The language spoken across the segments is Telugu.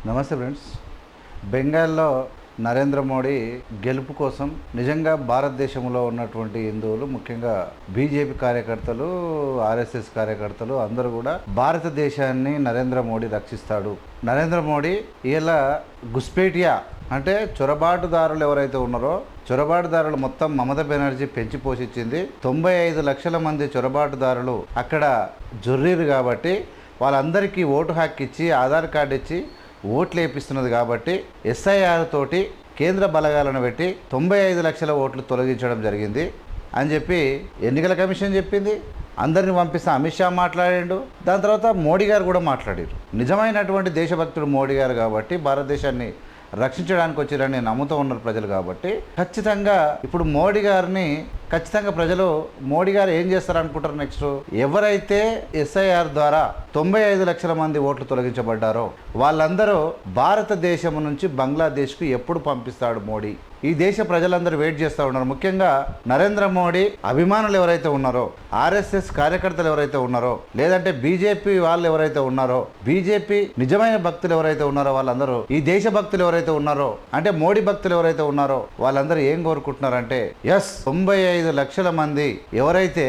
నమస్తే ఫ్రెండ్స్. బెంగాల్లో నరేంద్ర మోడీ గెలుపు కోసం నిజంగా భారతదేశంలో ఉన్నటువంటి హిందువులు, ముఖ్యంగా బీజేపీ కార్యకర్తలు, ఆర్ఎస్ఎస్ కార్యకర్తలు అందరూ కూడా భారతదేశాన్ని నరేంద్ర మోడీ రక్షిస్తాడు. నరేంద్ర మోడీ ఇలా గుస్పేటియా అంటే చొరబాటుదారులు ఎవరైతే ఉన్నారో చొరబాటుదారులు మొత్తం మమతా బెనర్జీ పెంచి పోషించింది. 95 లక్షల మంది చొరబాటుదారులు అక్కడ జొర్రీరు కాబట్టి వాళ్ళందరికీ ఓటు హక్కు ఇచ్చి ఆధార్ కార్డు ఇచ్చి ఓట్లు వేపిస్తున్నది కాబట్టి ఎస్ఐఆర్ తోటి కేంద్ర బలగాలను పెట్టి 95 లక్షల ఓట్లు తొలగించడం జరిగింది అని చెప్పి ఎన్నికల కమిషన్ చెప్పింది. అందరిని పంపిస్తే అమిత్ షా మాట్లాడాడు. దాని తర్వాత మోడీ గారు కూడా మాట్లాడారు. నిజమైనటువంటి దేశభక్తుడు మోడీ గారు కాబట్టి భారతదేశాన్ని రక్షించడానికి వచ్చారని నమ్ముతూ ఉన్నారు ప్రజలు. కాబట్టి ఖచ్చితంగా ఇప్పుడు మోడీ గారిని ఖచ్చితంగా ప్రజలు మోడీ గారు ఏం చేస్తారనుకుంటారు నెక్స్ట్. ఎవరైతే ఎస్ఐఆర్ ద్వారా 95 లక్షల మంది ఓట్లు తొలగించబడ్డారో వాళ్ళందరూ భారతదేశం నుంచి బంగ్లాదేశ్కు ఎప్పుడు పంపిస్తాడు మోడీ? ఈ దేశ ప్రజలందరూ వెయిట్ చేస్తూ ఉన్నారు. ముఖ్యంగా నరేంద్ర మోడీ అభిమానులు ఎవరైతే ఉన్నారో, ఆర్ఎస్ఎస్ కార్యకర్తలు ఎవరైతే ఉన్నారో, లేదంటే బీజేపీ వాళ్ళు ఎవరైతే ఉన్నారో, బీజేపీ నిజమైన భక్తులు ఎవరైతే ఉన్నారో వాళ్ళందరూ, ఈ దేశ భక్తులు ఎవరైతే ఉన్నారో అంటే మోడీ భక్తులు ఎవరైతే ఉన్నారో వాళ్ళందరూ ఏం కోరుకుంటున్నారంటే 95 లక్షల మంది ఎవరైతే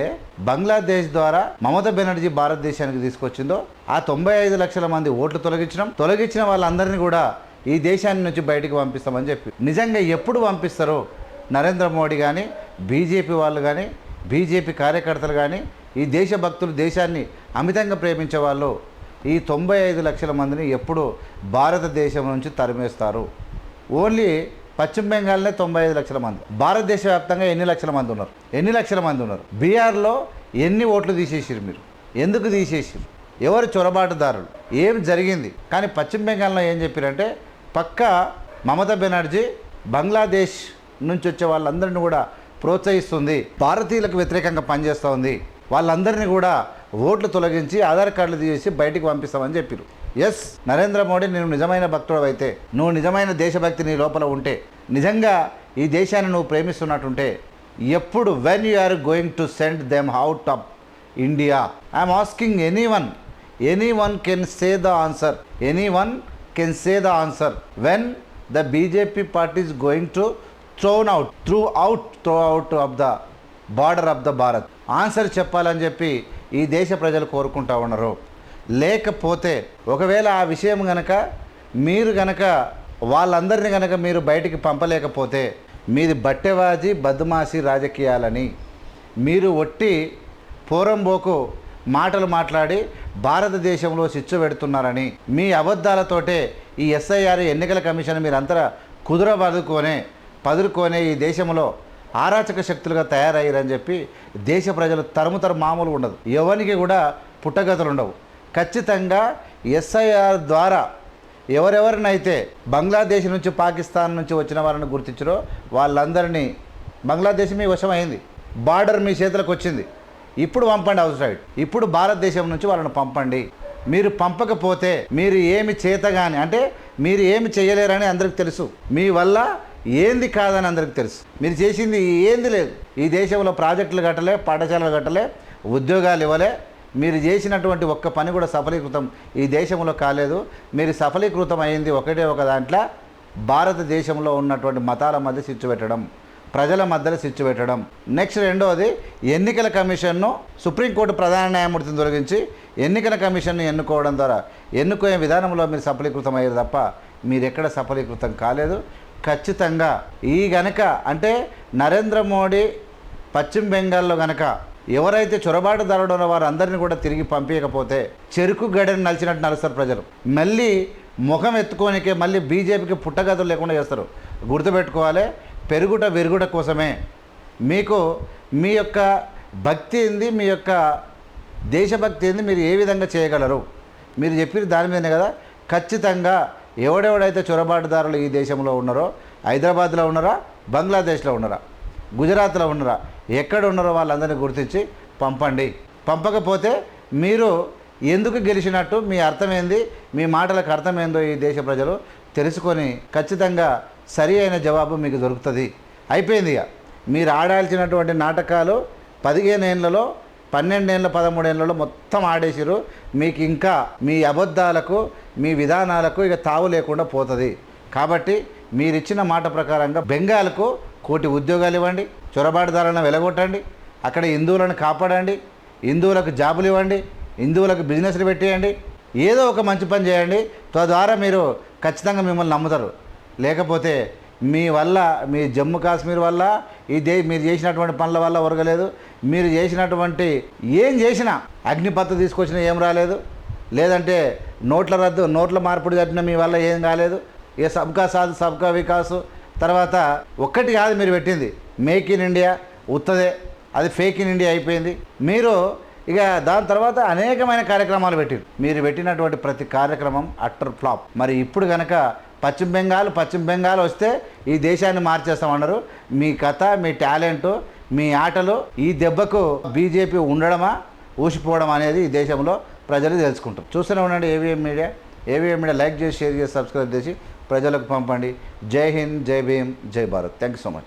బంగ్లాదేశ్ ద్వారా మమతా బెనర్జీ భారతదేశానికి తీసుకొచ్చిందో ఆ 95 లక్షల మంది ఓట్లు తొలగించిన వాళ్ళందరినీ కూడా ఈ దేశాన్ని నుంచి బయటికి పంపిస్తామని చెప్పి నిజంగా ఎప్పుడు పంపిస్తారో నరేంద్ర మోడీ కానీ, బీజేపీ వాళ్ళు కానీ, బీజేపీ కార్యకర్తలు కానీ, ఈ దేశభక్తులు దేశాన్ని అమితంగా ప్రేమించే వాళ్ళు ఈ 95 లక్షల మందిని ఎప్పుడు భారతదేశం నుంచి తరిమేస్తారు? ఓన్లీ పశ్చిమ బెంగాల్నే 95 లక్షల మంది. భారతదేశ వ్యాప్తంగా ఎన్ని లక్షల మంది ఉన్నారు? బీహార్లో ఎన్ని ఓట్లు తీసేసారు? మీరు ఎందుకు తీసేసారు? ఎవరు చొరబాటుదారులు? ఏం జరిగింది? కానీ పశ్చిమ బెంగాల్లో ఏం చెప్పారంటే పక్కా మమతా బెనర్జీ బంగ్లాదేశ్ నుంచి వచ్చే వాళ్ళందరినీ కూడా ప్రోత్సహిస్తుంది, భారతీయులకు వ్యతిరేకంగా పనిచేస్తూ ఉంది, వాళ్ళందరినీ కూడా ఓట్లు తొలగించి ఆధార్ కార్డులు తీసి బయటికి పంపిస్తామని చెప్పారు. ఎస్, నరేంద్ర మోడీ నువ్వు నిజమైన భక్తుడు అయితే, నువ్వు నిజమైన దేశభక్తి నీ లోపల ఉంటే, నిజంగా ఈ దేశాన్ని నువ్వు ప్రేమిస్తున్నట్టుంటే ఎప్పుడు when you are going to send them out of India? I'm asking anyone can say the answer. Anyone can say the answer when the BJP party is going to throw out of the border of the Bharat. Answer చెప్పాలని చెప్పి ఈ దేశ ప్రజలు కోరుకుంటా ఉన్నారు. లేకపోతే ఒకవేళ ఆ విషయం మీరు వాళ్ళందరినీ మీరు బయటికి పంపలేకపోతే మీది బట్టెవాజీ బద్మాసి రాజకీయాలని మీరు ఒట్టి పోరంబోకు మాటలు మాట్లాడి భారతదేశంలో చిచ్చు పెడుతున్నారని, మీ అబద్ధాలతోటే ఈ ఎస్ఐఆర్ ఎన్నికల కమిషన్ మీరంతా పదురుకొనే ఈ దేశంలో ఆరాచక శక్తులుగా తయారయ్యారని చెప్పి దేశ ప్రజలు తరుముతరు మామూలు ఉండదు. ఎవరికి కూడా పుట్టగతులు ఉండవు. ఖచ్చితంగా ఎస్ఐఆర్ ద్వారా ఎవరెవరినైతే బంగ్లాదేశ్ నుంచి, పాకిస్తాన్ నుంచి వచ్చిన వారిని గుర్తించారో వాళ్ళందరినీ బంగ్లాదేశ్ మీ వశమైంది, బార్డర్ మీ చేతులకు వచ్చింది. ఇప్పుడు పంపండి అవుట్ సైడ్. ఇప్పుడు భారతదేశం నుంచి వాళ్ళని పంపండి. మీరు పంపకపోతే మీరు ఏమి చేతగాని అంటే మీరు ఏమి చేయలేరని అందరికి తెలుసు. మీ వల్ల ఏంది కాదని అందరికి తెలుసు. మీరు చేసింది ఏంది లేదు. ఈ దేశంలో ప్రాజెక్టులు కట్టలే, పాఠశాలలు కట్టలే, ఉద్యోగాలు ఇవ్వలే. మీరు చేసినటువంటి ఒక్క పని కూడా సఫలీకృతం ఈ దేశంలో కాలేదు. మీరు సఫలీకృతం అయింది ఒకటే ఒక దాంట్లో, భారతదేశంలో ఉన్నటువంటి మతాల మధ్య చిచ్చు పెట్టడం, ప్రజల మధ్యలో చిచ్చు పెట్టడం. నెక్స్ట్ రెండవది, ఎన్నికల కమిషన్ను సుప్రీంకోర్టు ప్రధాన న్యాయమూర్తిని తొలగించి ఎన్నికల కమిషన్ను ఎన్నుకోవడం ద్వారా ఎన్నుకునే విధానంలో మీరు సఫలీకృతం అయ్యారు తప్ప మీరు ఎక్కడ సఫలీకృతం కాలేదు. ఖచ్చితంగా ఈ అంటే నరేంద్ర మోడీ పశ్చిమ బెంగాల్లో ఎవరైతే చొరబాటుదారుడు ఉన్న వారు అందరినీ కూడా తిరిగి పంపించకపోతే చెరుకు గడని నలిచినట్టు నలుస్తారు ప్రజలు. మళ్ళీ ముఖం ఎత్తుకోనికే మళ్ళీ బీజేపీకి పుట్టగతులు లేకుండా చేస్తారు. గుర్తుపెట్టుకోవాలి, పెరుగుట విరుగుట కోసమే. మీకు మీ యొక్క భక్తి ఏంది, మీ యొక్క దేశభక్తి ఏంది, మీరు ఏ విధంగా చేయగలరు మీరు చెప్పిన దాని మీదనే కదా. ఖచ్చితంగా ఎవడెవడైతే చొరబాటుదారులు ఈ దేశంలో ఉన్నారో, హైదరాబాద్లో ఉన్నారా, బంగ్లాదేశ్లో ఉన్నారా, గుజరాత్లో ఉన్నారా, ఎక్కడ ఉన్నారో వాళ్ళందరినీ గుర్తించి పంపండి. పంపకపోతే మీరు ఎందుకు గెలిచినట్టు, మీ అర్థం ఏంది, మీ మాటలకు అర్థం ఏందో ఈ దేశ ప్రజలు తెలుసుకొని ఖచ్చితంగా సరి అయిన జవాబు మీకు దొరుకుతుంది. అయిపోయింది. ఇక మీరు ఆడాల్సినటువంటి నాటకాలు 15 ఏళ్లలో 12 ఏళ్ళు 13 ఏళ్ళలో మొత్తం ఆడేసిరు. మీకు ఇంకా మీ అబద్ధాలకు మీ విధానాలకు ఇక తావు లేకుండా పోతుంది. కాబట్టి మీరిచ్చిన మాట ప్రకారంగా బెంగాల్కు 1 కోటి ఉద్యోగాలు ఇవ్వండి, చొరబాటుదారులను వెలగొట్టండి, అక్కడ హిందువులను కాపాడండి, హిందువులకు జాబులు ఇవ్వండి, హిందువులకు బిజినెస్లు పెట్టేయండి, ఏదో ఒక మంచి పని చేయండి. తద్వారా మీరు ఖచ్చితంగా మిమ్మల్ని నమ్ముతారు. లేకపోతే మీ వల్ల, మీ జమ్మూ కాశ్మీర్ వల్ల, మీరు చేసినటువంటి పనుల వల్ల ఒరగలేదు. మీరు చేసినటువంటి ఏం చేసినా, అగ్నిపత్తు తీసుకొచ్చినా ఏం రాలేదు, లేదంటే నోట్ల రద్దు, నోట్ల మార్పిడి కట్టిన మీ వల్ల ఏం కాలేదు. ఇక సబ్కా సాథ్ సబ్కా వికాస్ తర్వాత ఒక్కటి కాదు మీరు పెట్టింది, మేక్ ఇన్ ఇండియా ఉత్తదే, అది ఫేక్ ఇన్ ఇండియా అయిపోయింది. మీరు ఇక దాని తర్వాత అనేకమైన కార్యక్రమాలు పెట్టారు. మీరు పెట్టినటువంటి ప్రతి కార్యక్రమం అట్టర్ ఫ్లాప్. మరి ఇప్పుడు కనుక పశ్చిమ బెంగాల్ వస్తే ఈ దేశాన్ని మార్చేస్తామన్నారు. మీ కథ, మీ టాలెంటు, మీ ఆటలు ఈ దెబ్బకు బీజేపీ ఉండడమా ఊసిపోవడం అనేది ఈ దేశంలో ప్రజలు తెలుసుకుంటారు. చూస్తూనే ఉండండి AVM media. AVM media like చేసి, షేర్ చేసి, సబ్స్క్రైబ్ చేసి ప్రజలకు పంపండి. జై హింద్, జై భీమ్, జై Bharat. Thank you so much.